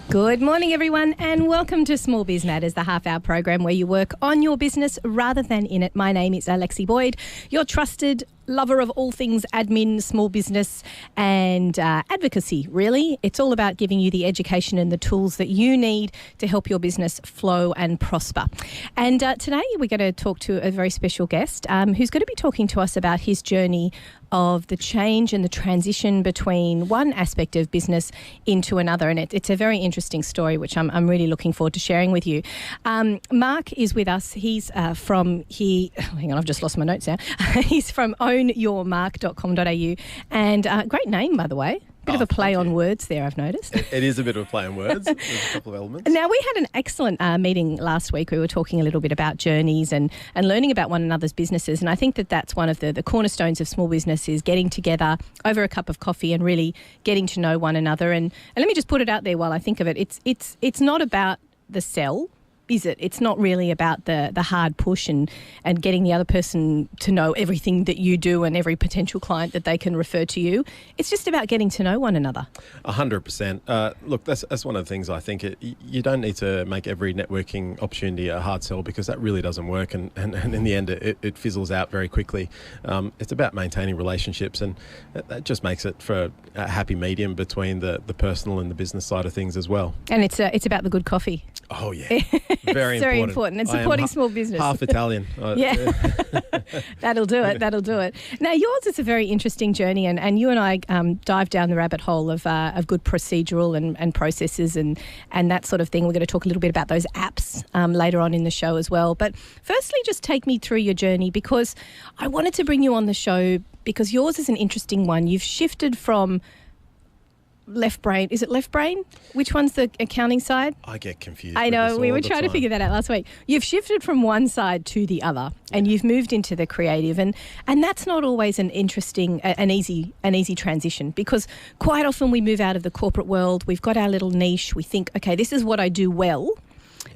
Good morning, everyone, and welcome to Small Biz Matters, the half-hour program where you work on your business rather than in it. My name is Alexi Boyd, your trusted lover of all things admin, small business and advocacy, really. It's all about giving you the education and the tools that you need to help your business flow and prosper. And today we're going to talk to a very special guest who's going to be talking to us about his journey of the change and the transition between one aspect of business into another. And it's a very interesting story, which I'm really looking forward to sharing with you. Mark is with us. He's from here. Hang on, I've just lost my notes now. He's from ownyourmark.com.au. And great name, by the way. Bit of a play on words there, I've noticed. It is a bit of a play on words. There's a couple of elements. Now, we had an excellent meeting last week. We were talking a little bit about journeys and learning about one another's businesses. And I think that that's one of the cornerstones of small business is getting together over a cup of coffee and really getting to know one another. And let me just put it out there while I think of it. It's not about the sell, is it? It's not really about the hard push and getting the other person to know everything that you do and every potential client that they can refer to you. It's just about getting to know one another. 100%. Look, that's one of the things I think. You don't need to make every networking opportunity a hard sell because that really doesn't work. And in the end, it fizzles out very quickly. It's about maintaining relationships, and that just makes it for a happy medium between the personal and the business side of things as well. And it's about the good coffee. Oh, yeah. Very important. And supporting small business. Half Italian. Yeah. That'll do it. Now, yours is a very interesting journey, and you and I dive down the rabbit hole of good procedural and processes and that sort of thing. We're going to talk a little bit about those apps later on in the show as well. But firstly, just take me through your journey, because I wanted to bring you on the show because yours is an interesting one. You've shifted from left brain. Is it left brain? Which one's the accounting side? I get confused. I know. We were trying to figure that out last week. You've shifted from one side to the other, and you've moved into the creative, and that's not always an interesting, an easy transition, because quite often we move out of the corporate world. We've got our little niche. We think, okay, this is what I do well.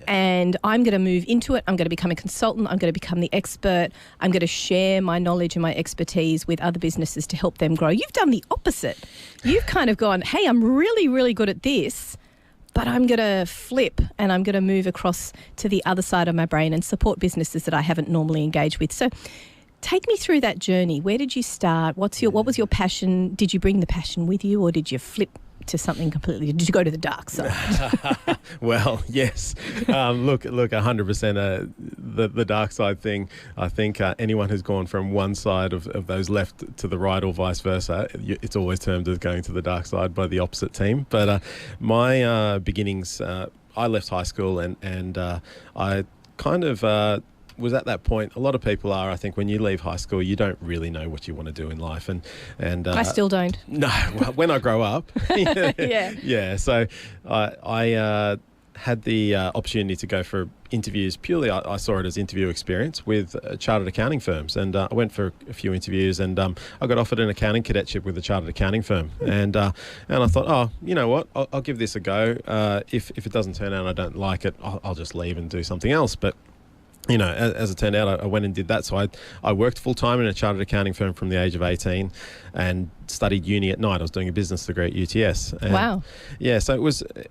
And I'm going to move into it. I'm going to become a consultant. I'm going to become the expert. I'm going to share my knowledge and my expertise with other businesses to help them grow. You've done the opposite. You've kind of gone, hey, I'm really, really good at this, but I'm going to flip and I'm going to move across to the other side of my brain and support businesses that I haven't normally engaged with. So take me through that journey. Where did you start? What was your passion? Did you bring the passion with you, or did you flip to something completely? Did you go to the dark side? Well, yes. Look, 100%. The dark side thing. I think anyone who's gone from one side of those left to the right or vice versa, it's always termed as going to the dark side by the opposite team. But my beginnings, I left high school and I kind of was at that point. A lot of people are, I think, when you leave high school, you don't really know what you want to do in life. And I still don't. No, well, when I grow up. Yeah. So I had the opportunity to go for interviews. Purely, I saw it as interview experience with chartered accounting firms. And I went for a few interviews, and I got offered an accounting cadetship with a chartered accounting firm. And I thought, oh, you know what, I'll give this a go. If it doesn't turn out and I don't like it, I'll just leave and do something else. But you know, as it turned out, I went and did that. So I worked full-time in a chartered accounting firm from the age of 18 and studied uni at night. I was doing a business degree at UTS. And wow. Yeah, so it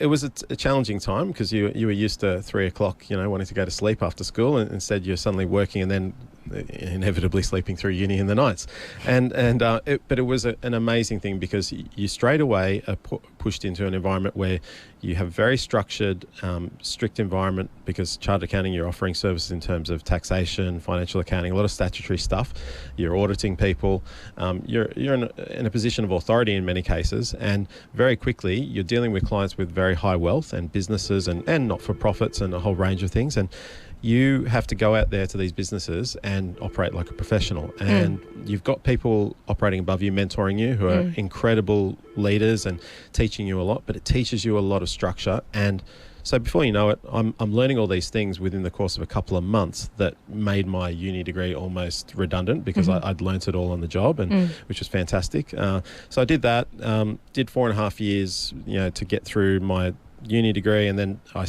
was a challenging time because you were used to 3 o'clock, wanting to go to sleep after school, and instead you're suddenly working and then inevitably sleeping through uni in the nights. But it was an amazing thing because you straight away are pushed into an environment where you have very structured, strict environment, because chartered accounting, you're offering services in terms of taxation, financial accounting, a lot of statutory stuff. You're auditing people. You're in a position of authority in many cases, and very quickly you're dealing with clients with very high wealth and businesses and not-for-profits and a whole range of things. And you have to go out there to these businesses and operate like a professional. And you've got people operating above you, mentoring you, who are incredible leaders and teaching you a lot, but it teaches you a lot of structure. And so before you know it, I'm learning all these things within the course of a couple of months that made my uni degree almost redundant because I'd learnt it all on the job, and which was fantastic. So I did that, did 4.5 years, to get through my uni degree, and then I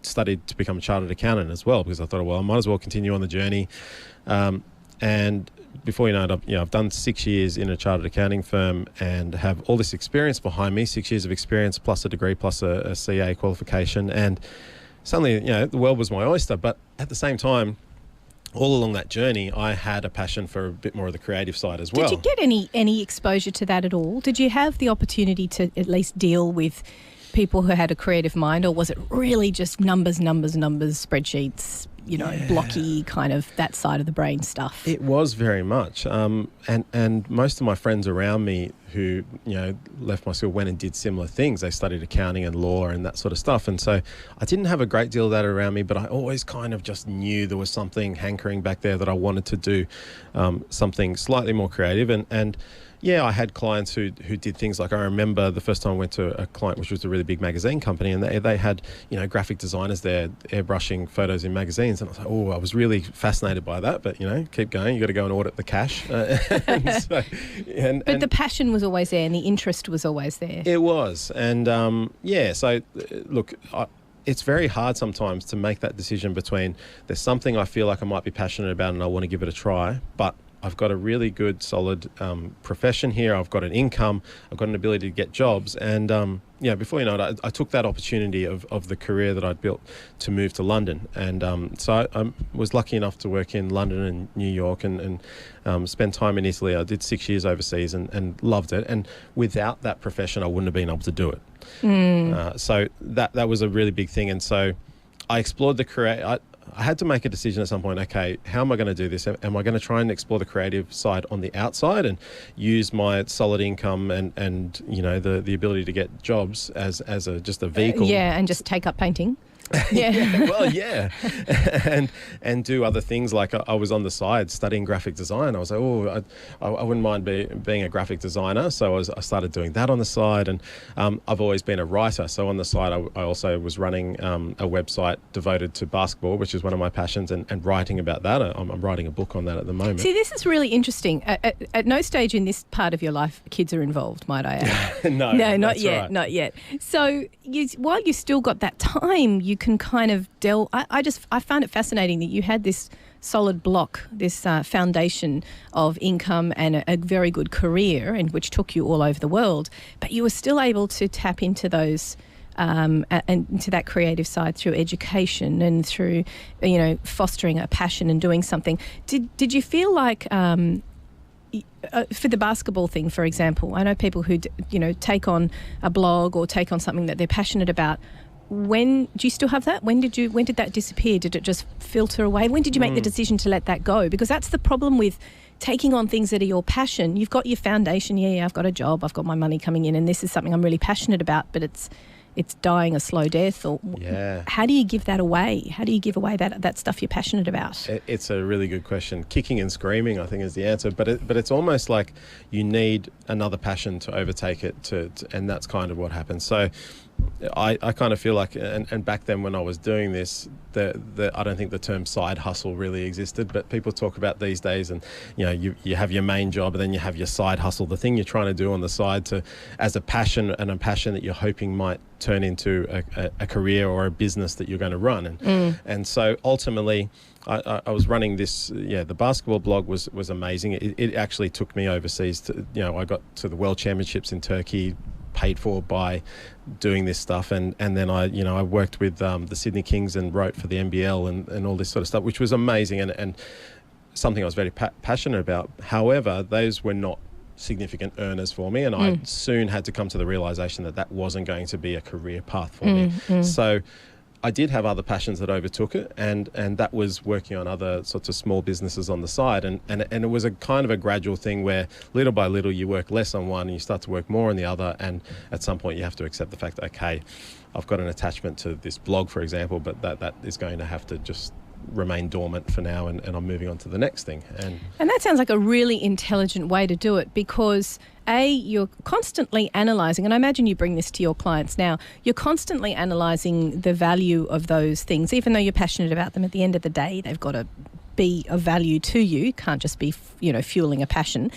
studied to become a chartered accountant as well, because I thought, well, I might as well continue on the journey. And before you know it, I've done 6 years in a chartered accounting firm and have all this experience behind me, 6 years of experience plus a degree plus a CA qualification. And suddenly, the world was my oyster. But at the same time, all along that journey, I had a passion for a bit more of the creative side as well. Did you get any exposure to that at all? Did you have the opportunity to at least deal with people who had a creative mind, or was it really just numbers, spreadsheets, blocky kind of that side of the brain stuff? It was very much. And most of my friends around me who, left my school went and did similar things. They studied accounting and law and that sort of stuff. And so I didn't have a great deal of that around me, but I always kind of just knew there was something hankering back there that I wanted to do, something slightly more creative. And yeah, I had clients who did things like, I remember the first time I went to a client, which was a really big magazine company, and they had, graphic designers there airbrushing photos in magazines. And I was like, I was really fascinated by that. But, keep going. You got to go and audit the cash. But the passion was always there and the interest was always there. It was. And, so look, it's very hard sometimes to make that decision between there's something I feel like I might be passionate about and I want to give it a try, but I've got a really good, solid profession here. I've got an income. I've got an ability to get jobs. And, before you know it, I took that opportunity of the career that I'd built to move to London. And so I was lucky enough to work in London and New York and spend time in Italy. I did 6 years overseas and loved it. And without that profession, I wouldn't have been able to do it. So that was a really big thing. And so I explored the career. I had to make a decision at some point, okay, how am I going to do this? Am I going to try and explore the creative side on the outside and use my solid income and the ability to get jobs as just a vehicle? And just take up painting. And do other things. Like I was on the side studying graphic design. I was like, I wouldn't mind being a graphic designer. So I started doing that on the side. And I've always been a writer. So on the side, I also was running a website devoted to basketball, which is one of my passions, and writing about that. I'm writing a book on that at the moment. See, this is really interesting. At no stage in this part of your life, kids are involved, might I add? No, not yet, right. Not yet. So while you still got that time, you can kind of delve. I found it fascinating that you had this solid block, this foundation of income and a very good career, and which took you all over the world, but you were still able to tap into those and into that creative side through education and through fostering a passion and doing something. Did you feel like for the basketball thing, for example, I know people who take on a blog or take on something that they're passionate about. Do you still have that? When did that disappear? Did it just filter away? When did you make the decision to let that go? Because that's the problem with taking on things that are your passion. You've got your foundation. Yeah, I've got a job. I've got my money coming in, and this is something I'm really passionate about. But it's dying a slow death. Or how do you give that away? How do you give away that stuff you're passionate about? It's a really good question. Kicking and screaming, I think, is the answer. But it's almost like you need another passion to overtake it. And that's kind of what happens. So I kind of feel like, and back then when I was doing this, I don't think the term side hustle really existed, but people talk about these days, and you have your main job and then you have your side hustle, the thing you're trying to do on the side as a passion, and a passion that you're hoping might turn into a career or a business that you're going to run. And so ultimately I was running this, the basketball blog was amazing. It actually took me overseas I got to the World Championships in Turkey, paid for by doing this stuff, and then I worked with the Sydney Kings and wrote for the NBL and all this sort of stuff, which was amazing and something I was very passionate about. However, those were not significant earners for me, and I soon had to come to the realization that wasn't going to be a career path for me. So I did have other passions that overtook it, and that was working on other sorts of small businesses on the side, and it was a kind of a gradual thing where little by little you work less on one and you start to work more on the other, and at some point you have to accept the fact that, okay, I've got an attachment to this blog, for example, but that is going to have to just remain dormant for now, and I'm moving on to the next thing. And that sounds like a really intelligent way to do it, because you're constantly analysing, and I imagine you bring this to your clients now, you're constantly analysing the value of those things. Even though you're passionate about them, at the end of the day, they've got to be of value to you. Can't just be, fueling a passion.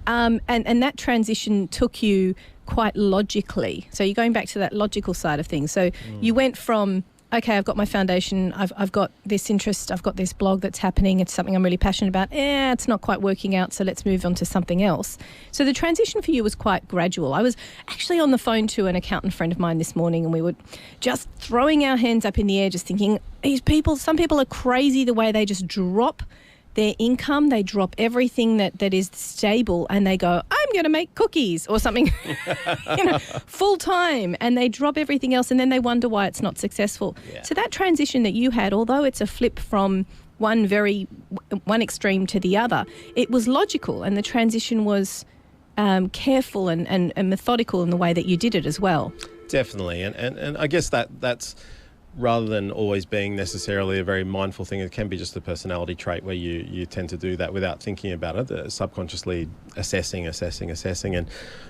And that transition took you quite logically. So you're going back to that logical side of things. So you went from okay, I've got my foundation, I've got this interest, I've got this blog that's happening, it's something I'm really passionate about, it's not quite working out, so let's move on to something else. So the transition for you was quite gradual. I was actually on the phone to an accountant friend of mine this morning, and we were just throwing our hands up in the air, just thinking, some people are crazy the way they just drop their income, they drop everything that is stable, and they go, I'm going to make cookies or something, full time, and they drop everything else, and then they wonder why it's not successful. Yeah. So that transition that you had, although it's a flip from one extreme to the other, it was logical, and the transition was careful and methodical in the way that you did it as well. Definitely, and I guess that's rather than always being necessarily a very mindful thing, it can be just a personality trait where you tend to do that without thinking about it, subconsciously assessing. And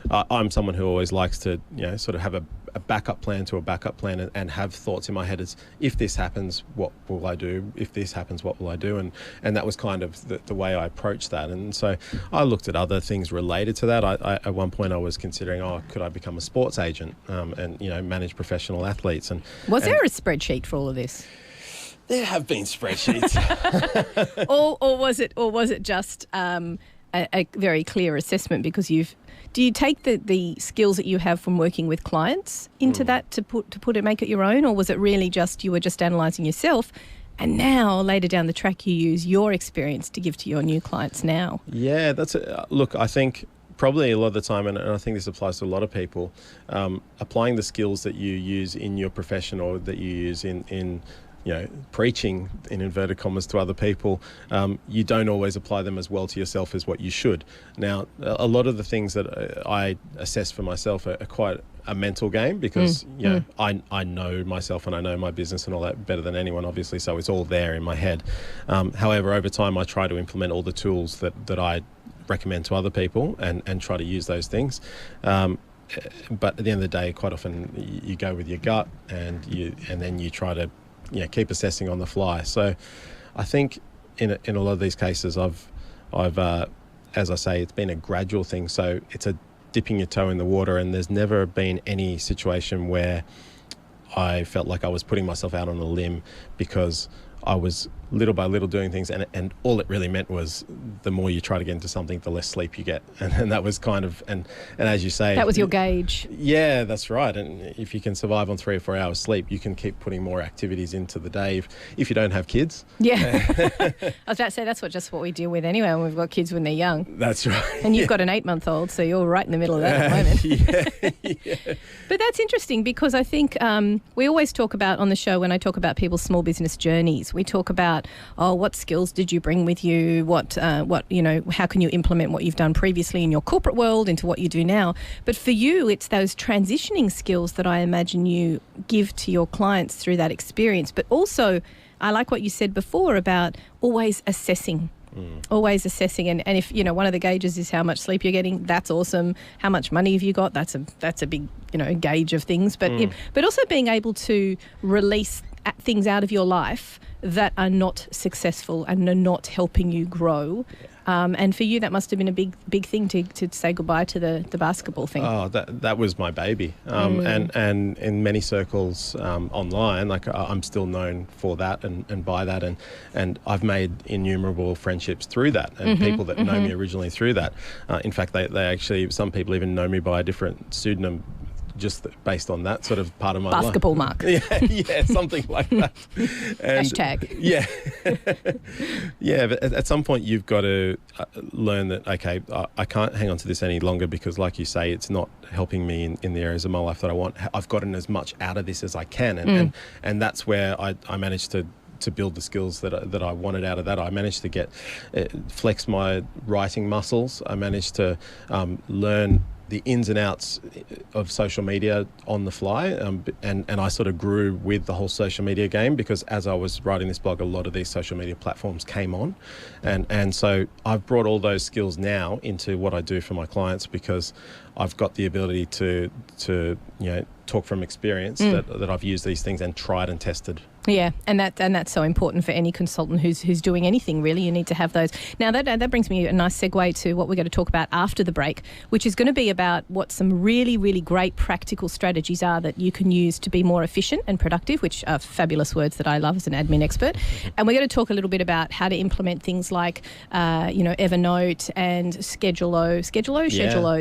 I'm someone who always likes to, sort of have a backup plan to a backup plan and have thoughts in my head as, if this happens, what will I do? If this happens, what will I do? And that was kind of the way I approached that. And so I looked at other things related to that. At one point I was considering, could I become a sports agent and manage professional athletes? Was there a spreadsheet for all of this? There have been spreadsheets. or was it just a very clear assessment, because do you take the skills that you have from working with clients into that to make it your own, or was it really just you were just analysing yourself, and now later down the track you use your experience to give to your new clients now? Yeah, look, I think probably a lot of the time, and I think this applies to a lot of people, applying the skills that you use in your profession or that you use in preaching in inverted commas to other people, you don't always apply them as well to yourself as what you should. Now, a lot of the things that I assess for myself are quite a mental game, because I know myself and I know my business and all that better than anyone, obviously, so it's all there in my head. However, over time I try to implement all the tools that I recommend to other people and try to use those things. But at the end of the day, quite often you go with your gut and then you try to keep assessing on the fly. So I think in a lot of these cases I've as I say, it's been a gradual thing. So it's a dipping your toe in the water, and there's never been any situation where I felt like I was putting myself out on a limb, because I was little by little doing things, and all it really meant was the more you try to get into something, the less sleep you get, and that was kind of and as you say, that was your gauge. Yeah, that's right. And if you can survive on 3 or 4 hours sleep, you can keep putting more activities into the day if you don't have kids. Yeah. I was about to say, that's just what we deal with anyway when we've got kids when they're young. That's right. And you've got an 8-month-old, so you're right in the middle of that at the moment. Yeah. But that's interesting, because I think we always talk about on the show, when I talk about people's small business journeys, we talk about, what skills did you bring with you? What how can you implement what you've done previously in your corporate world into what you do now? But for you, it's those transitioning skills that I imagine you give to your clients through that experience. But also, I like what you said before about always assessing. Always assessing, and if one of the gauges is how much sleep you're getting, that's awesome. How much money have you got? That's a big gauge of things. But but also being able to release things out of your life that are not successful and are not helping you grow. And for you, that must have been a big thing to say goodbye to the basketball thing. Oh, that was my baby. And in many circles online, like I'm still known for that and by that. And I've made innumerable friendships through that, and people that know me originally through that. In fact, they actually, some people even know me by a different pseudonym, just based on that sort of part of my life. Basketball Mark. Yeah, something like that. And hashtag. Yeah. Yeah, but at some point you've got to learn that, okay, I can't hang on to this any longer, because like you say, it's not helping me in the areas of my life that I want. I've gotten as much out of this as I can. And that's where I managed to build the skills that I wanted out of that. I managed to flex my writing muscles. I managed to learn the ins and outs of social media on the fly, and I sort of grew with the whole social media game, because as I was writing this blog, a lot of these social media platforms came on, and so I've brought all those skills now into what I do for my clients, because I've got the ability to talk from experience that I've used these things and tried and tested. Yeah, and that's so important for any consultant who's doing anything, really. You need to have those. Now, that brings me a nice segue to what we're going to talk about after the break, which is going to be about what some really, really great practical strategies are that you can use to be more efficient and productive, which are fabulous words that I love as an admin expert. And we're going to talk a little bit about how to implement things like, Evernote and Schedule-O,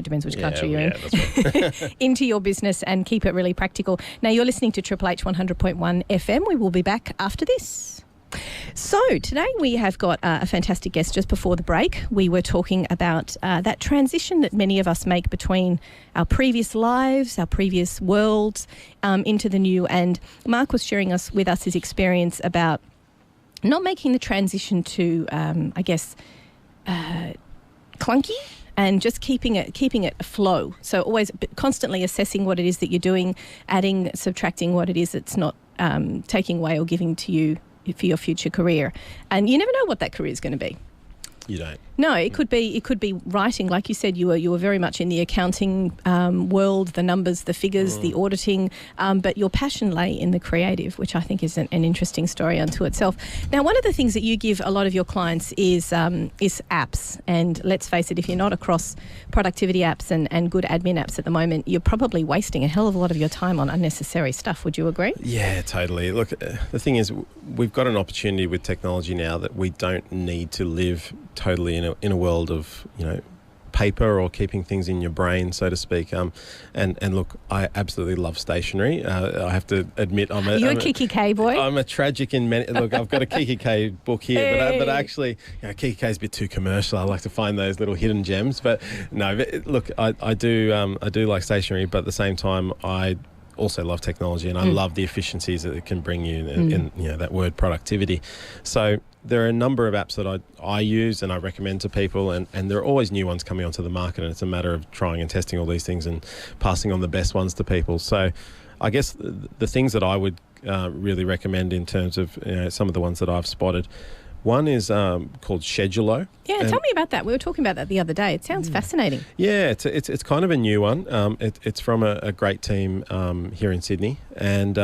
depends which country you're in, that's right. into your business and keep it really practical. Now, you're listening to Triple H 100.1 FM. We will be back after this. So today we have got a fantastic guest. Just before the break, we were talking about that transition that many of us make between our previous lives, our previous worlds, into the new. And Mark was sharing with us his experience about not making the transition to, clunky, and just keeping it a flow. So always constantly assessing what it is that you're doing, adding, subtracting what it is that's not taking away or giving to you for your future career. And you never know what that career is going to be. You don't. No, it could be writing. Like you said, you were very much in the accounting world, the numbers, the figures, the auditing, but your passion lay in the creative, which I think is an interesting story unto itself. Now, one of the things that you give a lot of your clients is apps. And let's face it, if you're not across productivity apps and good admin apps at the moment, you're probably wasting a hell of a lot of your time on unnecessary stuff. Would you agree? Yeah, totally. Look, the thing is, we've got an opportunity with technology now that we don't need to live totally in a world of paper or keeping things in your brain, so to speak. And look, I absolutely love stationery. I have to admit, I'm a Kiki K boy. I'm a tragic in many. Look, I've got a Kiki K book here, Hey. but actually, Kiki K is a bit too commercial. I like to find those little hidden gems. But no, look, I do like stationery, but at the same time, I also love technology, and I love the efficiencies that it can bring you in that word productivity. So there are a number of apps that I use and I recommend to people, and there are always new ones coming onto the market, and it's a matter of trying and testing all these things and passing on the best ones to people. So I guess the things that I would really recommend in terms of some of the ones that I've spotted, one is called Schedule-O. Yeah, tell me about that. We were talking about that the other day. It sounds fascinating. Yeah, it's kind of a new one. It's from a great team here in Sydney, and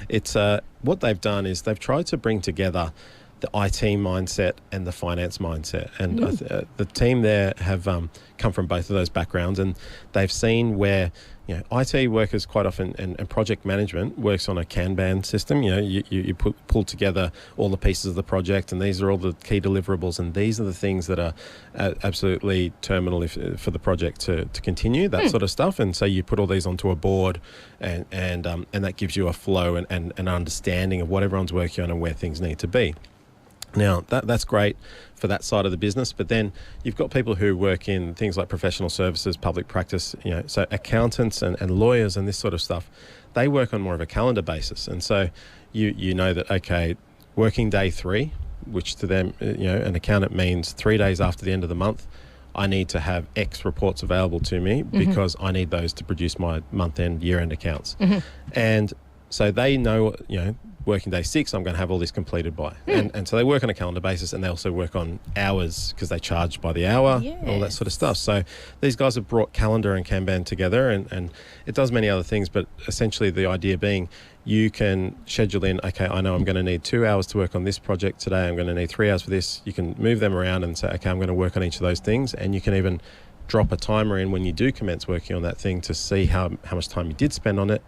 it's what they've done is they've tried to bring together the IT mindset and the finance mindset. And the team there have come from both of those backgrounds, and they've seen where IT workers quite often and project management works on a Kanban system. You pull together all the pieces of the project, and these are all the key deliverables, and these are the things that are absolutely terminal for the project to continue, that sort of stuff. And so you put all these onto a board, and that gives you a flow and an understanding of what everyone's working on and where things need to be. Now, that's great for that side of the business, but then you've got people who work in things like professional services, public practice, so accountants and lawyers and this sort of stuff, they work on more of a calendar basis. And so you know that, okay, working day 3, which to them, an accountant means 3 days after the end of the month, I need to have X reports available to me because I need those to produce my month-end, year-end accounts. And so they know, working day 6, I'm going to have all this completed by. And so they work on a calendar basis, and they also work on hours because they charge by the hour, all that sort of stuff. So these guys have brought calendar and Kanban together, and it does many other things, but essentially the idea being you can schedule in, okay, I know I'm going to need 2 hours to work on this project today. I'm going to need 3 hours for this. You can move them around and say, okay, I'm going to work on each of those things. And you can even drop a timer in when you do commence working on that thing to see how much time you did spend on it.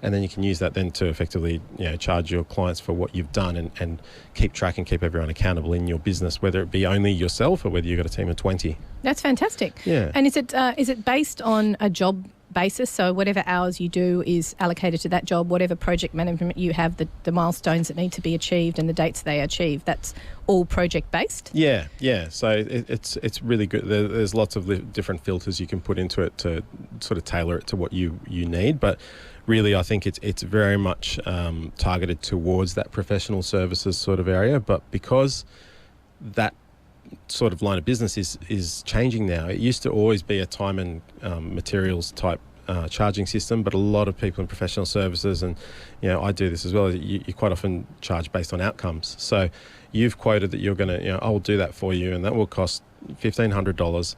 And then you can use that then to effectively charge your clients for what you've done and keep track and keep everyone accountable in your business, whether it be only yourself or whether you've got a team of 20. That's fantastic. Yeah. And is it based on a job basis? So whatever hours you do is allocated to that job, whatever project management you have, the milestones that need to be achieved and the dates they achieve, that's all project based? Yeah. So it's really good. There's lots of different filters you can put into it to sort of tailor it to what you need, but really, I think it's very much targeted towards that professional services sort of area. But because that sort of line of business is changing now, it used to always be a time and materials type charging system, but a lot of people in professional services, and I do this as well, you quite often charge based on outcomes. So you've quoted that you're going to, I'll do that for you, and that will cost $1,500.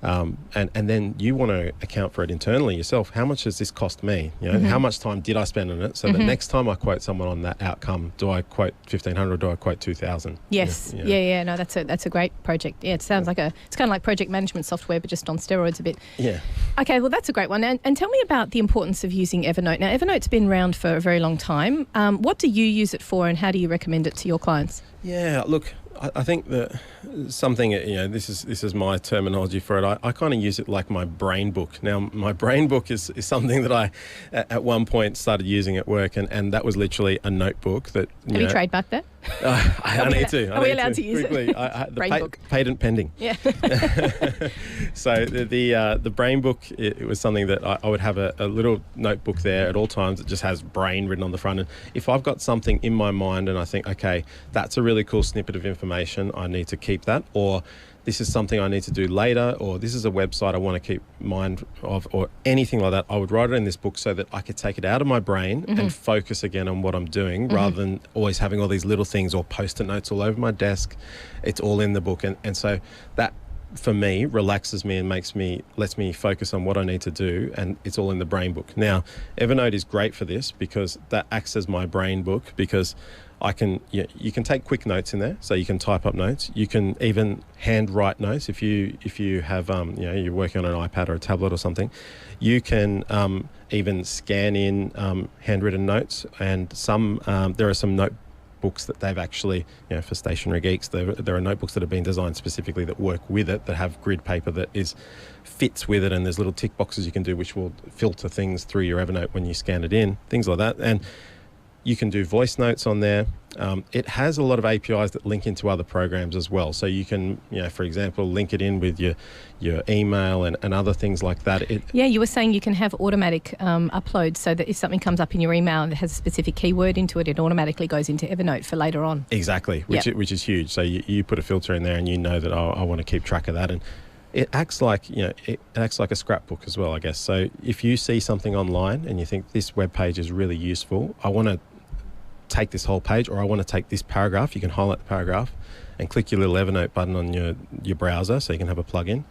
And then you want to account for it internally yourself. How much does this cost me? You know, how much time did I spend on it? So that next time I quote someone on that outcome, do I quote 1,500 or do I quote 2,000? Yes. Yeah. No, that's a great project. Yeah, it sounds like it's kind of like project management software, but just on steroids a bit. Yeah. Okay, well, that's a great one. And tell me about the importance of using Evernote. Now, Evernote's been around for a very long time. What do you use it for, and how do you recommend it to your clients? Yeah, look, I think that something, this is my terminology for it. I kind of use it like my brain book. Now, my brain book is something that I, at one point, started using at work, and that was literally a notebook that... Have you trademarked that? I need to. Are we allowed to use quickly. it? Brain book. Patent pending. Yeah. So the brain book, it was something that I would have a little notebook there at all times that just has brain written on the front. And if I've got something in my mind and I think, okay, that's a really cool snippet of information, I need to keep that, or this is something I need to do later, or this is a website I want to keep mind of, or anything like that, I would write it in this book so that I could take it out of my brain and focus again on what I'm doing, rather than always having all these little things or post-it notes all over my desk. It's all in the book. And so that, for me, relaxes me and lets me focus on what I need to do, and it's all in the brain book. Now, Evernote is great for this because that acts as my brain book, because you can take quick notes in there, so you can type up notes. You can even hand write notes if you have you're working on an iPad or a tablet or something. You can even scan in handwritten notes, and there are some notebooks that they've actually, for stationary geeks, there are notebooks that have been designed specifically that work with it, that have grid paper that fits with it, and there's little tick boxes you can do which will filter things through your Evernote when you scan it in, things like that. And you can do voice notes on there. It has a lot of APIs that link into other programs as well. So you can, for example, link it in with your email and other things like that. You were saying you can have automatic uploads, so that if something comes up in your email and it has a specific keyword into it, it automatically goes into Evernote for later on. Exactly, which is huge. So you put a filter in there and you know that I want to keep track of that. And it acts like a scrapbook as well, I guess. So if you see something online and you think this web page is really useful, I want to take this whole page, or I want to take this paragraph, you can highlight the paragraph and click your little Evernote button on your browser, so you can have a plug-in,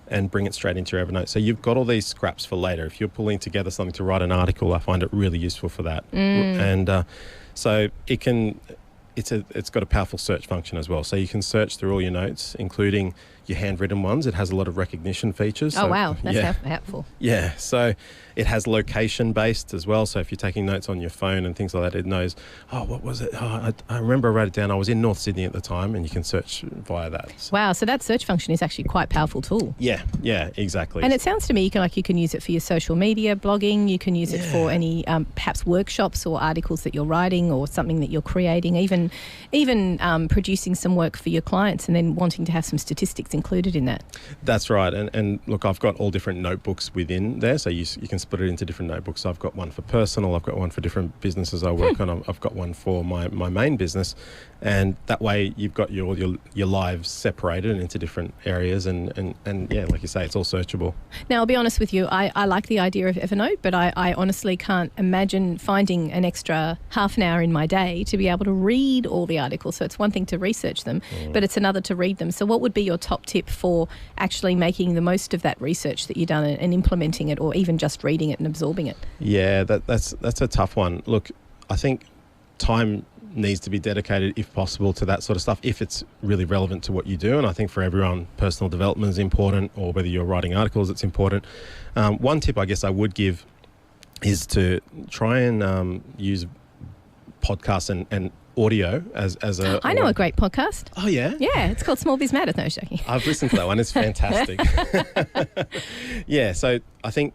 and bring it straight into your Evernote. So you've got all these scraps for later. If you're pulling together something to write an article, I find it really useful for that. And so it's got a powerful search function as well. So you can search through all your notes, including your handwritten ones. It has a lot of recognition features. Oh, wow. That's helpful. Yeah. So it has location-based as well. So if you're taking notes on your phone and things like that, it knows, what was it? I remember I wrote it down. I was in North Sydney at the time, and you can search via that. So. Wow. So that search function is actually quite a powerful tool. Yeah, exactly. And it sounds to me you can use it for your social media, blogging. You can use it for any perhaps workshops or articles that you're writing, or something that you're creating, even producing some work for your clients and then wanting to have some statistics included in that. That's right. And look, I've got all different notebooks within there, so you can split it into different notebooks. I've got one for personal, I've got one for different businesses I work on, I've got one for my main business, and that way you've got your lives separated into different areas, and yeah, like you say, it's all searchable. Now, I'll be honest with you, I like the idea of Evernote, but I honestly can't imagine finding an extra half an hour in my day to be able to read all the articles. So it's one thing to research them, but it's another to read them. So what would be your top tip for actually making the most of that research that you've done and implementing it, or even just reading it and absorbing it? Yeah, that's a tough one. Look, I think time needs to be dedicated, if possible, to that sort of stuff, if it's really relevant to what you do. And I think for everyone, personal development is important, or whether you're writing articles, it's important. One tip I guess I would give is to try and use podcasts and audio as a... I know a great podcast. Oh, yeah? Yeah, it's called Small Biz Matters. No, joking. I've listened to that one. It's fantastic. Yeah, so I think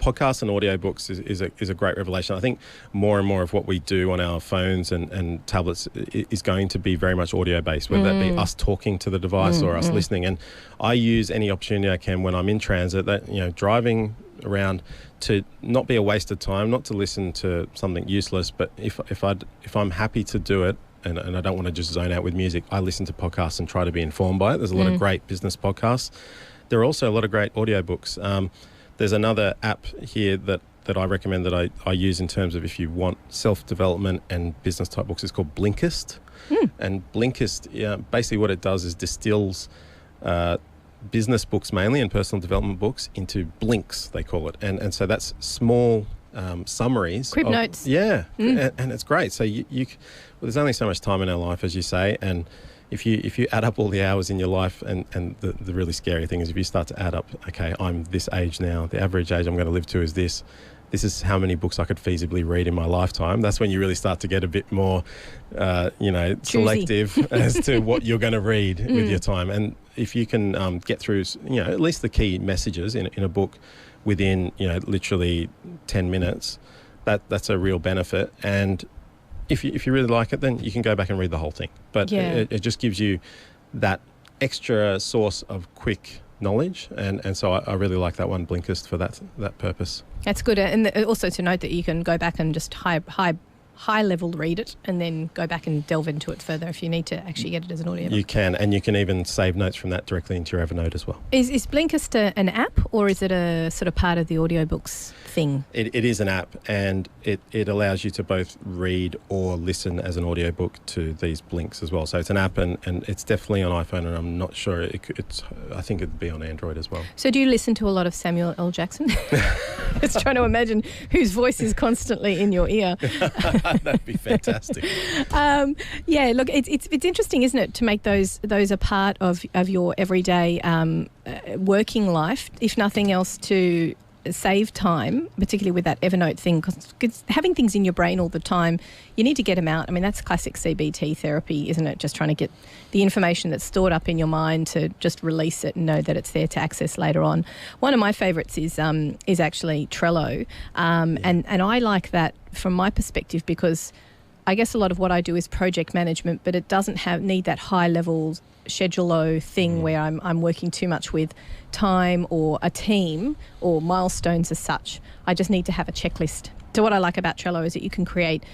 podcasts and audiobooks is a great revelation. I think more and more of what we do on our phones and tablets is going to be very much audio-based, whether that be us talking to the device or us listening. And I use any opportunity I can when I'm in transit, that driving around, to not be a waste of time, not to listen to something useless, but if I'm happy to do it, and I don't want to just zone out with music, I listen to podcasts and try to be informed by it. There's a lot of great business podcasts. There are also a lot of great audiobooks. There's another app here that I recommend that I use in terms of if you want self-development and business type books. It's called Blinkist. And Blinkist, basically what it does is distills business books mainly and personal development books into blinks, they call it. And so that's small summaries. Crib notes. Yeah, and it's great. So well, there's only so much time in our life, as you say, and if you add up all the hours in your life, and the really scary thing is if you start to add up, okay, I'm this age now, the average age I'm going to live to is this is how many books I could feasibly read in my lifetime. That's when you really start to get a bit more, selective as to what you're going to read with your time. And if you can get through, at least the key messages in a book within, literally 10 minutes, that's a real benefit. And if you really like it, then you can go back and read the whole thing. But it just gives you that extra source of quick knowledge, and so I really like that one, Blinkist, for that purpose. That's good, and also to note that you can go back and just high level read it, and then go back and delve into it further if you need to actually get it as an audiobook. You can, and you can even save notes from that directly into your Evernote as well. Is Blinkist an app, or is it a sort of part of the audiobooks thing? It is an app, and it allows you to both read or listen as an audiobook to these blinks as well. So it's an app, and it's definitely on iPhone, and I'm not sure I think it'd be on Android as well. So do you listen to a lot of Samuel L. Jackson? Just trying to imagine whose voice is constantly in your ear. That'd be fantastic. Look, it's interesting, isn't it, to make those a part of your everyday working life, if nothing else, to save time, particularly with that Evernote thing, because having things in your brain all the time, you need to get them out. I mean, that's classic CBT therapy, isn't it? Just trying to get the information that's stored up in your mind to just release it and know that it's there to access later on. One of my favourites is actually Trello, and I like that from my perspective, because I guess a lot of what I do is project management, but it doesn't need that high level schedule thing where I'm working too much with time or a team or milestones as such. I just need to have a checklist. So what I like about Trello is that you can create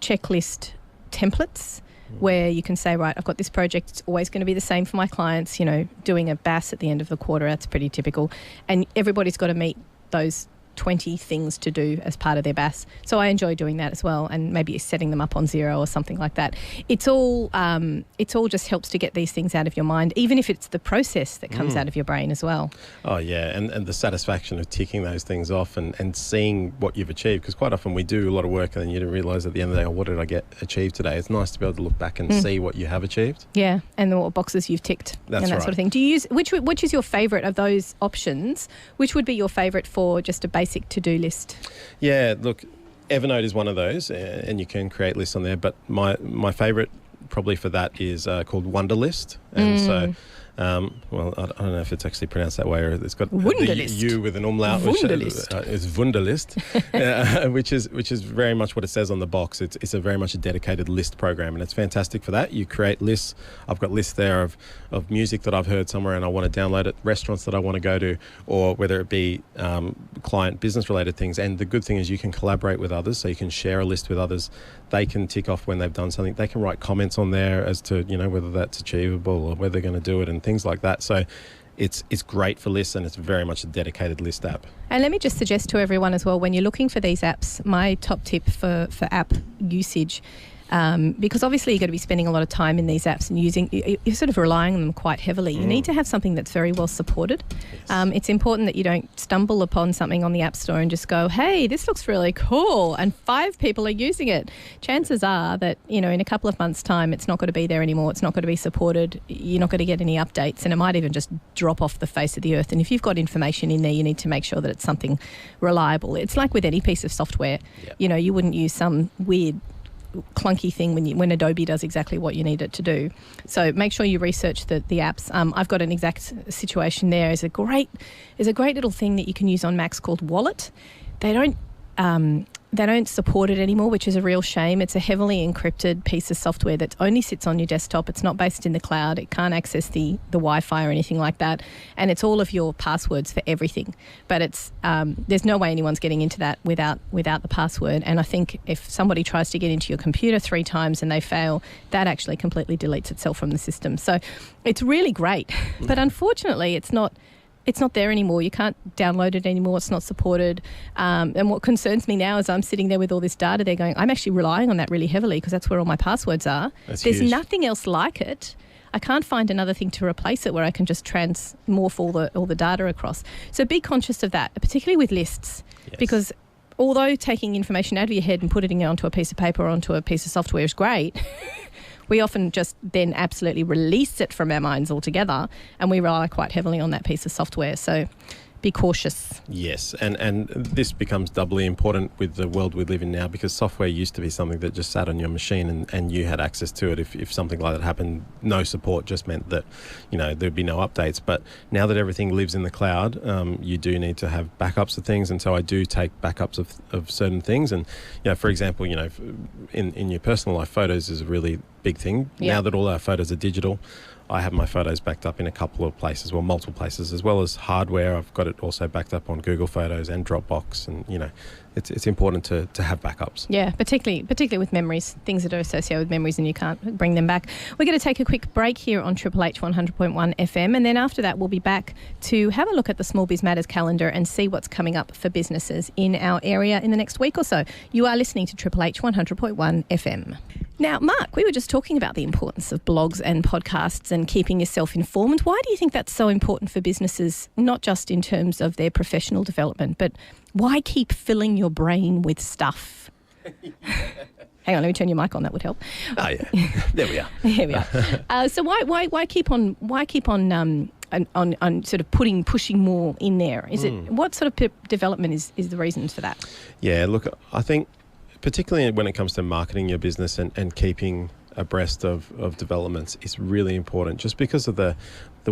checklist templates where you can say, right, I've got this project, it's always going to be the same for my clients, doing a BAS at the end of the quarter, that's pretty typical. And everybody's got to meet those 20 things to do as part of their BAS. So I enjoy doing that as well, and maybe setting them up on Xero or something like that. It's all just helps to get these things out of your mind, even if it's the process that comes out of your brain as well. Oh yeah, and the satisfaction of ticking those things off and seeing what you've achieved, because quite often we do a lot of work and then you realise at the end of the day, what did I get achieved today? It's nice to be able to look back and see what you have achieved. Yeah, and what boxes you've ticked. That's and that sort of thing. Do you use which is your favourite of those options? Which would be your favourite for just a basic to-do list? Yeah, look, Evernote is one of those, and you can create lists on there, but my favourite probably for that is called Wunderlist, and so well, I don't know if it's actually pronounced that way, or it's got the U with an umlaut, which is Wunderlist, which is very much what it says on the box. It's a very much a dedicated list program, and it's fantastic for that. You create lists. I've got lists there of music that I've heard somewhere and I want to download it, restaurants that I want to go to, or whether it be client business related things. And the good thing is you can collaborate with others, so you can share a list with others. They can tick off when they've done something. They can write comments on there as to whether that's achievable or whether they're going to do it and things like that. So it's great for lists, and it's very much a dedicated list app. And let me just suggest to everyone as well, when you're looking for these apps, my top tip for app usage, because obviously you're going to be spending a lot of time in these apps and you're sort of relying on them quite heavily. You need to have something that's very well supported. Yes. It's important that you don't stumble upon something on the App Store and just go, hey, this looks really cool, and 5 people are using it. Chances are that, in a couple of months' time, it's not going to be there anymore. It's not going to be supported. You're not going to get any updates, and it might even just drop off the face of the earth. And if you've got information in there, you need to make sure that it's something reliable. It's like with any piece of software. Yep. You wouldn't use some weird clunky thing when Adobe does exactly what you need it to do. So make sure you research the apps. I've got an exact situation there. There's a great little thing that you can use on Macs called Wallet. They don't support it anymore, which is a real shame. It's a heavily encrypted piece of software that only sits on your desktop. It's not based in the cloud. It can't access the Wi-Fi or anything like that. And it's all of your passwords for everything. But it's there's no way anyone's getting into that without the password. And I think if somebody tries to get into your computer 3 times and they fail, that actually completely deletes itself from the system. So it's really great. But unfortunately, it's not there anymore. You can't download it anymore. It's not supported. And what concerns me now is I'm sitting there with all this data there going, I'm actually relying on that really heavily because that's where all my passwords are. There's huge. Nothing else like it. I can't find another thing to replace it where I can just morph all the data across. So be conscious of that, particularly with lists, because although taking information out of your head and putting it onto a piece of paper or onto a piece of software is great, we often just then absolutely release it from our minds altogether, and we rely quite heavily on that piece of software. So be cautious. Yes, and this becomes doubly important with the world we live in now, because software used to be something that just sat on your machine and you had access to it. If something like that happened, no support just meant that, there'd be no updates. But now that everything lives in the cloud, you do need to have backups of things, and so I do take backups of certain things. And for example, in your personal life, photos is a really big thing. Yeah. Now that all our photos are digital, I have my photos backed up in a couple of places, well, multiple places, as well as hardware. I've got it also backed up on Google Photos and Dropbox, and it's important to have backups. Yeah, particularly with memories, things that are associated with memories and you can't bring them back. We're going to take a quick break here on Triple H 100.1 FM, and then after that we'll be back to have a look at the Small Biz Matters calendar and see what's coming up for businesses in our area in the next week or so. You are listening to Triple H 100.1 FM. Now, Mark, we were just talking about the importance of blogs and podcasts and keeping yourself informed. Why do you think that's so important for businesses, not just in terms of their professional development, but why keep filling your brain with stuff? Hang on, let me turn your mic on. That would help. Oh yeah, there we are. Here we are. So why keep on sort of pushing more in there? Is it what sort of development is the reasons for that? Yeah, look, I think particularly when it comes to marketing your business and keeping abreast of developments is really important, just because of the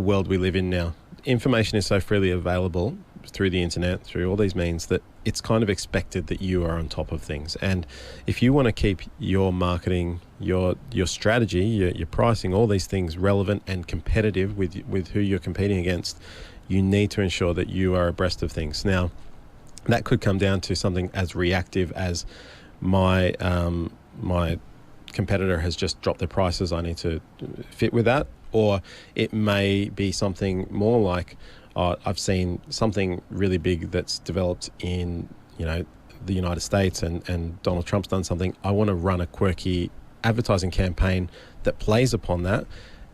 world we live in now. Information is so freely available through the internet, through all these means, that it's kind of expected that you are on top of things. And if you want to keep your marketing, your strategy, your pricing, all these things relevant and competitive with who you're competing against, you need to ensure that you are abreast of things. Now, that could come down to something as reactive as my competitor has just dropped their prices, I need to fit with that. Or it may be something more like, I've seen something really big that's developed in the United States, and Donald Trump's done something. I want to run a quirky advertising campaign that plays upon that,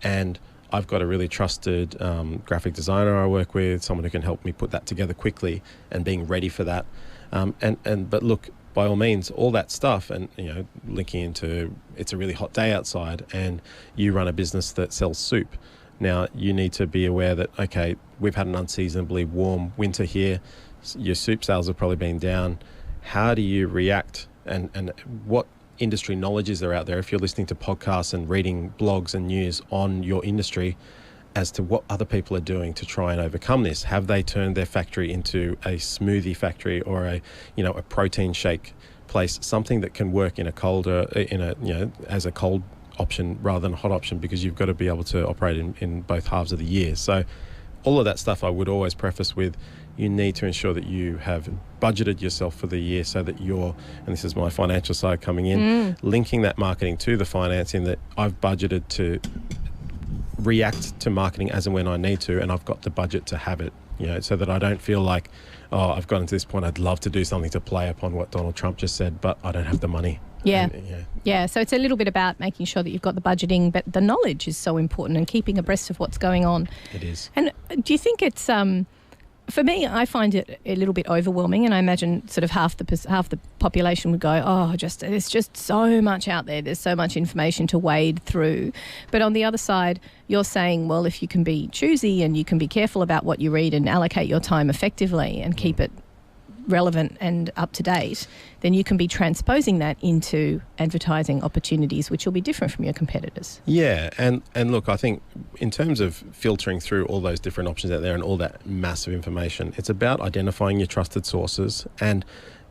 and I've got a really trusted graphic designer I work with, someone who can help me put that together quickly, and being ready for that. But look, by all means, all that stuff, and linking into, it's a really hot day outside and you run a business that sells soup. Now, you need to be aware that, okay, we've had an unseasonably warm winter here. Your soup sales have probably been down. How do you react, and what industry knowledge is there out there, if you're listening to podcasts and reading blogs and news on your industry, as to what other people are doing to try and overcome this? Have they turned their factory into a smoothie factory or a protein shake place, something that can work in a colder, as a cold option rather than a hot option, because you've got to be able to operate in both halves of the year. So all of that stuff I would always preface with, you need to ensure that you have budgeted yourself for the year, so that you're, and this is my financial side coming in, linking that marketing to the finance, in that I've budgeted to react to marketing as and when I need to, and I've got the budget to have it, so that I don't feel like, I've gotten to this point, I'd love to do something to play upon what Donald Trump just said, but I don't have the money. Yeah. So it's a little bit about making sure that you've got the budgeting, but the knowledge is so important, and keeping abreast of what's going on. It is. And do you think it's for me, I find it a little bit overwhelming, and I imagine sort of half the population would go, there's just so much out there. There's so much information to wade through. But on the other side, you're saying, well, if you can be choosy and you can be careful about what you read and allocate your time effectively and keep it relevant and up to date, then you can be transposing that into advertising opportunities, which will be different from your competitors. Yeah, and look, I think in terms of filtering through all those different options out there and all that massive information, it's about identifying your trusted sources, and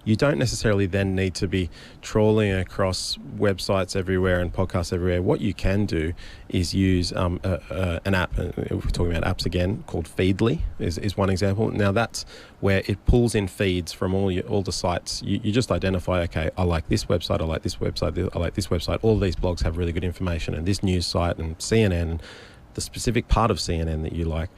you don't necessarily then need to be trawling across websites everywhere and podcasts everywhere. What you can do is use an app, if we're talking about apps again, called Feedly is one example. Now that's where it pulls in feeds from all the sites. You just identify, okay, I like this website, I like this website, I like this website. All these blogs have really good information, and this news site and CNN, and the specific part of CNN that you like,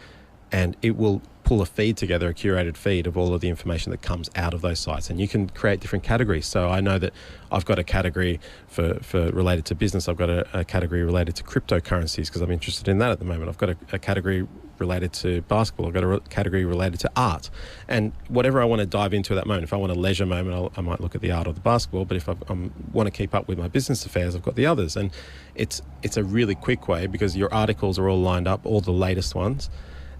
and it will pull a feed together, a curated feed of all of the information that comes out of those sites, and you can create different categories. So I know that I've got a category for related to business. I've got a category related to cryptocurrencies because I'm interested in that at the moment. I've got a category related to basketball. I've got a category related to art, and whatever I want to dive into at that moment. If I want a leisure moment, I might look at the art or the basketball, but if I want to keep up with my business affairs, I've got the others. And it's a really quick way because your articles are all lined up, all the latest ones.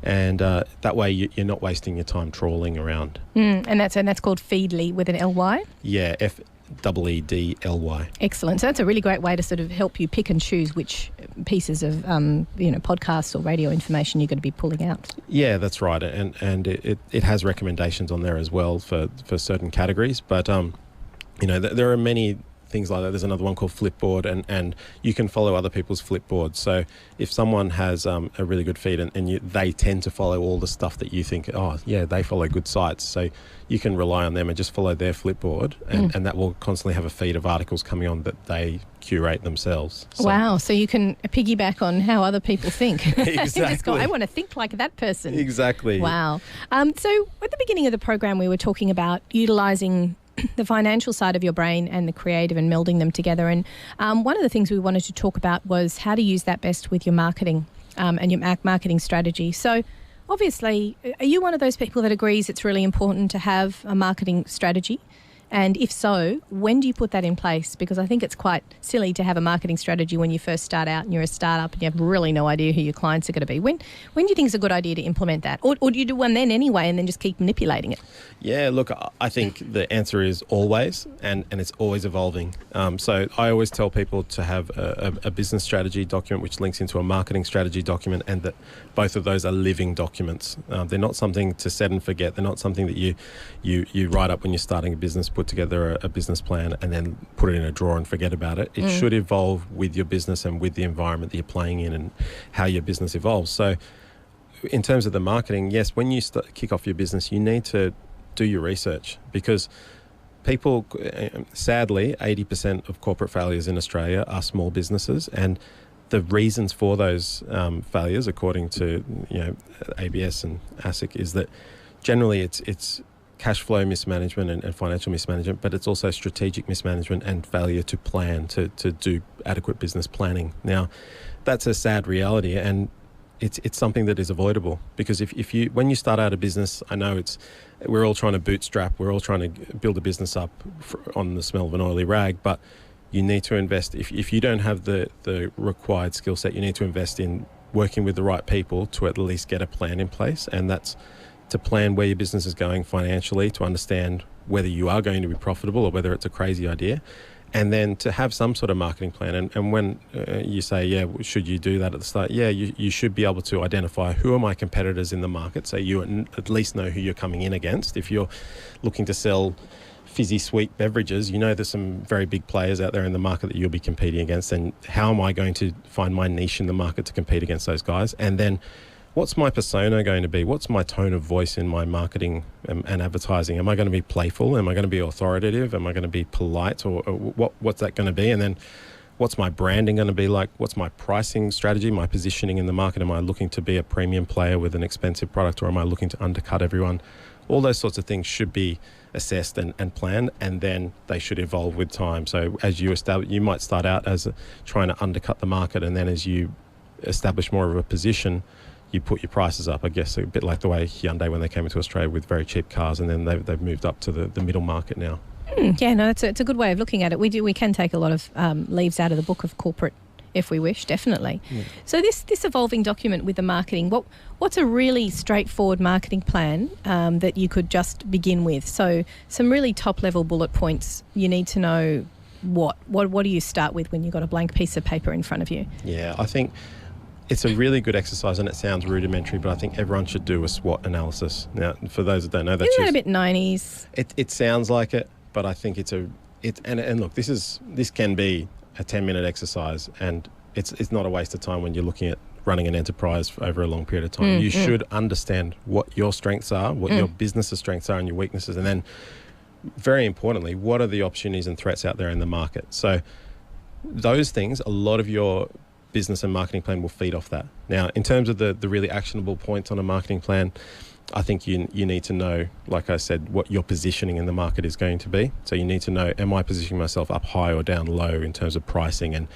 And that way you're not wasting your time trawling around. And that's called Feedly with an L-Y? Yeah, Feedly. Excellent. So that's a really great way to sort of help you pick and choose which pieces of podcasts or radio information you're going to be pulling out. Yeah, that's right. And it has recommendations on there as well for certain categories. But there are many things like that. There's another one called Flipboard, and you can follow other people's Flipboards. So if someone has a really good feed and they tend to follow all the stuff that you think, oh yeah, they follow good sites, so you can rely on them and just follow their Flipboard, and that will constantly have a feed of articles coming on that they curate themselves. So. Wow, so you can piggyback on how other people think. Exactly. Just go, I want to think like that person. Exactly. Wow. So at the beginning of the program we were talking about utilising the financial side of your brain and the creative and melding them together. And one of the things we wanted to talk about was how to use that best with your marketing and your marketing strategy. So obviously, are you one of those people that agrees it's really important to have a marketing strategy? And if so, when do you put that in place? Because I think it's quite silly to have a marketing strategy when you first start out and you're a startup and you have really no idea who your clients are going to be. When do you think it's a good idea to implement that? Or do you do one then anyway and then just keep manipulating it? Yeah, look, I think the answer is always, and it's always evolving. So I always tell people to have a business strategy document which links into a marketing strategy document, and that both of those are living documents. They're not something to set and forget. They're not something that you write up when you're starting a business, put together a business plan and then put it in a drawer and forget about it. It should evolve with your business and with the environment that you're playing in and how your business evolves. So in terms of the marketing, yes, when you kick off your business, you need to do your research, because people, sadly, 80% of corporate failures in Australia are small businesses, and the reasons for those failures, according to ABS and ASIC, is that generally it's cash flow mismanagement and financial mismanagement, but it's also strategic mismanagement and failure to plan, to do adequate business planning. Now, that's a sad reality, and it's something that is avoidable, because when you start out a business, I know we're all trying to bootstrap, we're all trying to build a business up on the smell of an oily rag, but you need to invest. If you don't have the required skill set, you need to invest in working with the right people to at least get a plan in place, and that's to plan where your business is going financially, to understand whether you are going to be profitable or whether it's a crazy idea, and then to have some sort of marketing plan. And when you say, yeah, should you do that at the start? Yeah, you should be able to identify who are my competitors in the market, so you at least know who you're coming in against. If you're looking to sell fizzy sweet beverages, there's some very big players out there in the market that you'll be competing against, and how am I going to find my niche in the market to compete against those guys? And then what's my persona going to be? What's my tone of voice in my marketing and advertising? Am I going to be playful? Am I going to be authoritative? Am I going to be polite? Or what's that going to be? And then what's my branding going to be like? What's my pricing strategy, my positioning in the market? Am I looking to be a premium player with an expensive product, or am I looking to undercut everyone? All those sorts of things should be assessed and planned, and then they should evolve with time. So as you establish, you might start out as trying to undercut the market, and then as you establish more of a position, you put your prices up, I guess, a bit like the way Hyundai, when they came into Australia with very cheap cars, and then they've moved up to the middle market now. Yeah, no, it's a good way of looking at it. We can take a lot of leaves out of the book of corporate if we wish, definitely. Yeah. So this evolving document with the marketing, what's a really straightforward marketing plan that you could just begin with? So some really top-level bullet points. You need to know what do you start with when you've got a blank piece of paper in front of you? Yeah, I think it's a really good exercise, and it sounds rudimentary, but I think everyone should do a SWOT analysis. Now, for those that don't know, isn't that a bit 90s? It sounds like it, but I think and look, this can be a 10-minute exercise, and it's not a waste of time when you're looking at running an enterprise over a long period of time. You should understand what your strengths are, what your business's strengths are, and your weaknesses, and then, very importantly, what are the opportunities and threats out there in the market. So those things, a lot of your business and marketing plan will feed off that. Now, in terms of the really actionable points on a marketing plan, I think you need to know, like I said, what your positioning in the market is going to be. So you need to know, am I positioning myself up high or down low in terms of pricing and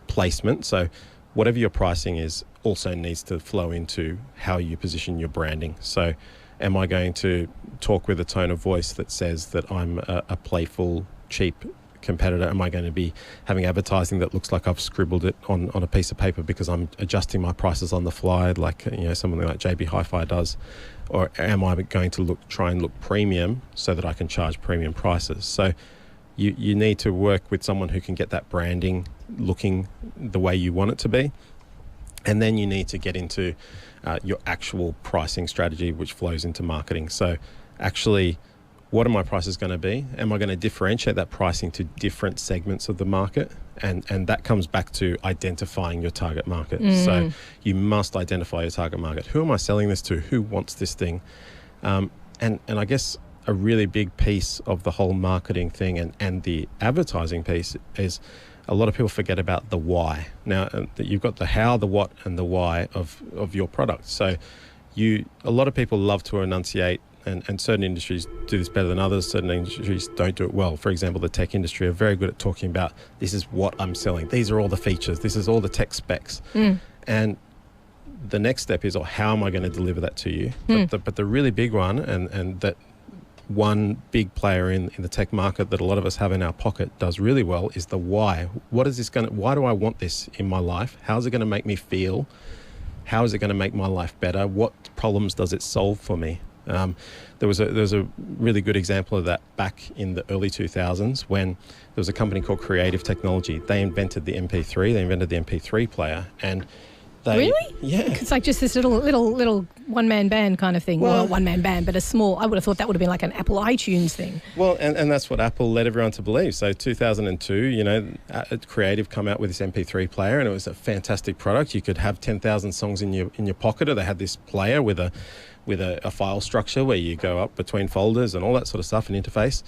placement? So whatever your pricing is also needs to flow into how you position your branding. So am I going to talk with a tone of voice that says that I'm a playful, cheap competitor? Am I going to be having advertising that looks like I've scribbled it on a piece of paper because I'm adjusting my prices on the fly, like something like JB Hi-Fi does? Or am I going to try and look premium so that I can charge premium prices? So you need to work with someone who can get that branding looking the way you want it to be. And then you need to get into your actual pricing strategy, which flows into marketing. So actually, what are my prices going to be? Am I going to differentiate that pricing to different segments of the market? And that comes back to identifying your target market. So you must identify your target market. Who am I selling this to? Who wants this thing? And I guess a really big piece of the whole marketing thing and the advertising piece is a lot of people forget about the why. Now, you've got the how, the what, and the why of your product. So a lot of people love to enunciate, and certain industries do this better than others. Certain industries don't do it well. For example, the tech industry are very good at talking about, this is what I'm selling. These are all the features. This is all the tech specs. And the next step is, how am I going to deliver that to you? But the really big one, and that one big player in the tech market that a lot of us have in our pocket does really well, is the why. Why do I want this in my life? How is it going to make me feel? How is it going to make my life better? What problems does it solve for me? There was a really good example of that back in the early 2000s when there was a company called Creative Technology. They invented the MP3. They invented the MP3 player, and really? Yeah. It's like just this little one-man band kind of thing. Well, one-man band, but I would have thought that would have been like an Apple iTunes thing. Well, and that's what Apple led everyone to believe. So 2002, Creative come out with this MP3 player, and it was a fantastic product. You could have 10,000 songs in your pocket, or they had this player with a file structure where you go up between folders and all that sort of stuff, an interface.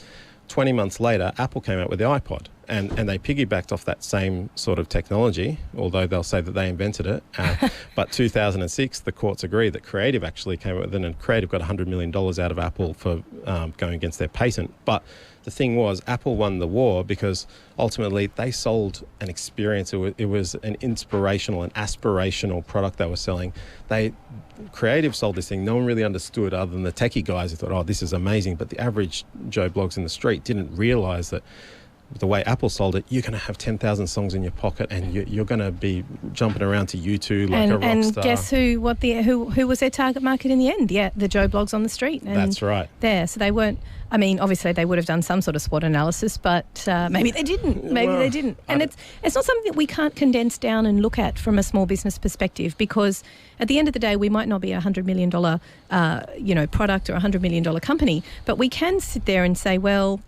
20 months later, Apple came out with the iPod, and they piggybacked off that same sort of technology, although they'll say that they invented it. But 2006, the courts agreed that Creative actually came up with it, and Creative got $100 million out of Apple for going against their patent. But the thing was, Apple won the war because ultimately they sold an experience. It was an inspirational and aspirational product they were selling. Creative sold this thing. No one really understood, other than the techie guys who thought, this is amazing. But the average Joe Bloggs in the street didn't realize that the way Apple sold it, you're going to have 10,000 songs in your pocket, and you're going to be jumping around to U2 like a rock star. And guess who was their target market in the end? Yeah, the Joe Bloggs on the street. And that's right. So they weren't. I mean, obviously they would have done some sort of SWOT analysis, but maybe they didn't. They didn't. And it's not something that we can't condense down and look at from a small business perspective, because at the end of the day, we might not be a $100 million product or a $100 million company, but we can sit there and say, well,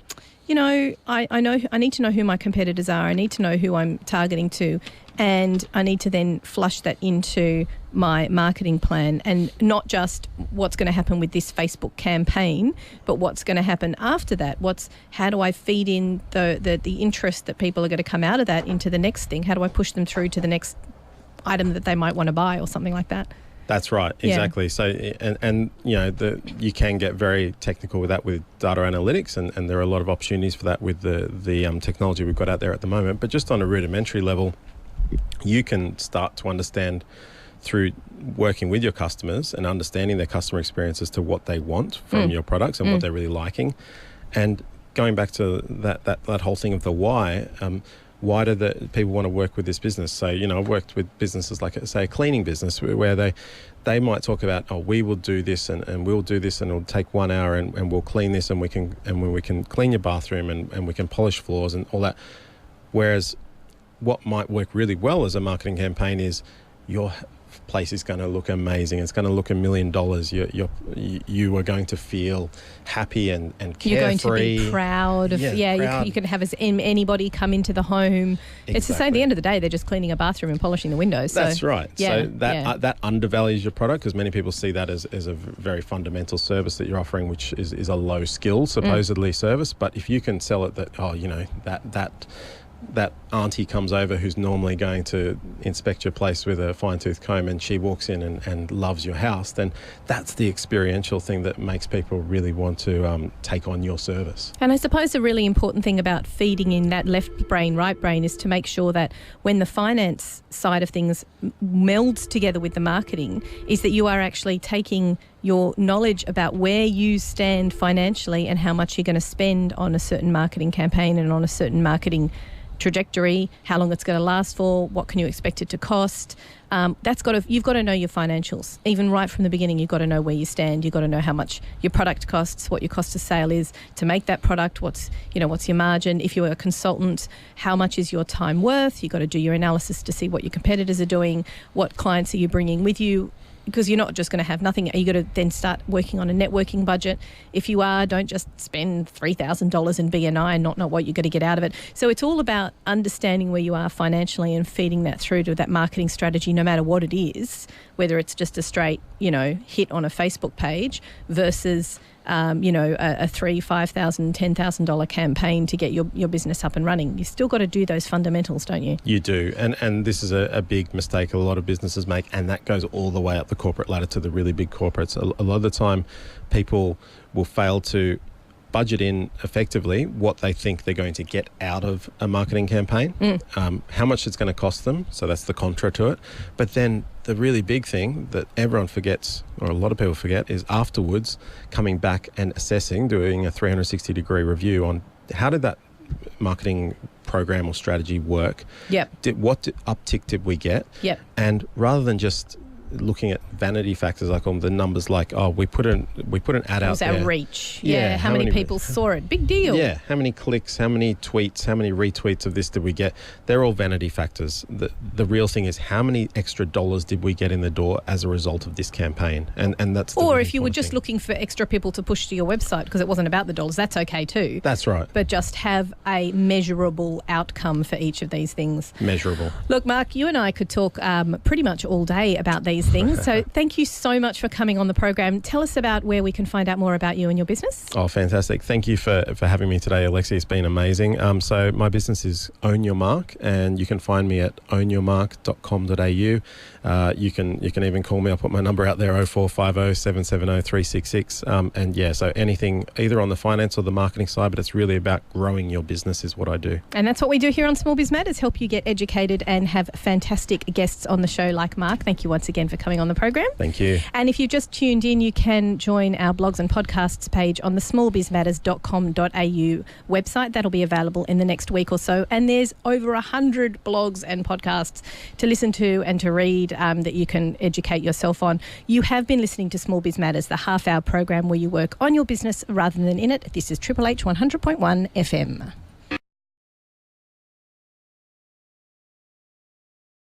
I know I need to know who my competitors are. I need to know who I'm targeting to, and I need to then flush that into my marketing plan, and not just what's going to happen with this Facebook campaign, but what's going to happen after that. How do I feed in the interest that people are going to come out of that into the next thing? How do I push them through to the next item that they might want to buy or something like that? That's right, exactly. Yeah. So, you can get very technical with that with data analytics, and there are a lot of opportunities for that with the technology we've got out there at the moment. But just on a rudimentary level, you can start to understand through working with your customers and understanding their customer experience as to what they want from your products and what they're really liking. And going back to that whole thing of the why, why do the people want to work with this business? So, I've worked with businesses like, say, a cleaning business, where they might talk about, we will do this and we'll do this, and it'll take 1 hour, and we'll clean this, and we can clean your bathroom, and we can polish floors and all that. Whereas what might work really well as a marketing campaign is, your place is going to look amazing. It's going to look $1 million. You are going to feel happy and carefree. You're going to be proud of. You can have anybody come into the home. Exactly. It's to say, at the end of the day, they're just cleaning a bathroom and polishing the windows. That's right. So that undervalues your product, because many people see that as a very fundamental service that you're offering, which is a low skill supposedly service. But if you can sell it that that auntie comes over who's normally going to inspect your place with a fine-tooth comb, and she walks in and loves your house, then that's the experiential thing that makes people really want to take on your service. And I suppose the really important thing about feeding in that left brain, right brain is to make sure that when the finance side of things melds together with the marketing, is that you are actually taking your knowledge about where you stand financially and how much you're going to spend on a certain marketing campaign and on a certain marketing trajectory, how long it's going to last for, what can you expect it to cost. You've got to know your financials. Even right from the beginning, you've got to know where you stand. You've got to know how much your product costs, what your cost of sale is to make that product, what's your margin. If you're a consultant, how much is your time worth? You've got to do your analysis to see what your competitors are doing, what clients are you bringing with you, because you're not just going to have nothing. You've got to then start working on a networking budget. If you are, don't just spend $3,000 in BNI and not know what you're going to get out of it. So it's all about understanding where you are financially and feeding that through to that marketing strategy, no matter what it is, whether it's just a straight, hit on a Facebook page versus a $3,000, $5,000, $10,000 campaign to get your business up and running. You've still got to do those fundamentals, don't you? You do. And this is a big mistake a lot of businesses make, and that goes all the way up the corporate ladder to the really big corporates. A lot of the time, people will fail to budget in effectively what they think they're going to get out of a marketing campaign, how much it's going to cost them. So that's the contra to it. But then the really big thing that everyone forgets, or a lot of people forget, is afterwards coming back and assessing, doing a 360-degree review on how did that marketing program or strategy work? Yep. What uptick did we get? Yep. And rather than just looking at vanity factors, I call them, the numbers like, we put an ad out there. Our reach. Yeah. How many people saw it? Big deal. Yeah. How many clicks, how many tweets, how many retweets of this did we get? They're all vanity factors. The real thing is how many extra dollars did we get in the door as a result of this campaign? And that's the Or really if you were just thing. looking for extra people to push to your website because it wasn't about the dollars, that's okay too. That's right. But just have a measurable outcome for each of these things. Measurable. Look, Mark, you and I could talk pretty much all day about these things. So thank you so much for coming on the program. Tell us about where we can find out more about you and your business. Oh, fantastic. Thank you for having me today, Alexi. It's been amazing. So my business is Own Your Mark, and you can find me at ownyourmark.com.au. You can even call me. I'll put my number out there, 0450 770 366. So anything either on the finance or the marketing side, but it's really about growing your business is what I do. And that's what we do here on Small Biz Matters, help you get educated and have fantastic guests on the show like Mark. Thank you once again for coming on the program. Thank you. And if you just tuned in, you can join our blogs and podcasts page on the smallbizmatters.com.au website. That'll be available in the next week or so. And there's over 100 blogs and podcasts to listen to and to read that you can educate yourself on. You have been listening to Small Biz Matters, the half-hour program where you work on your business rather than in it. This is Triple H 100.1 FM.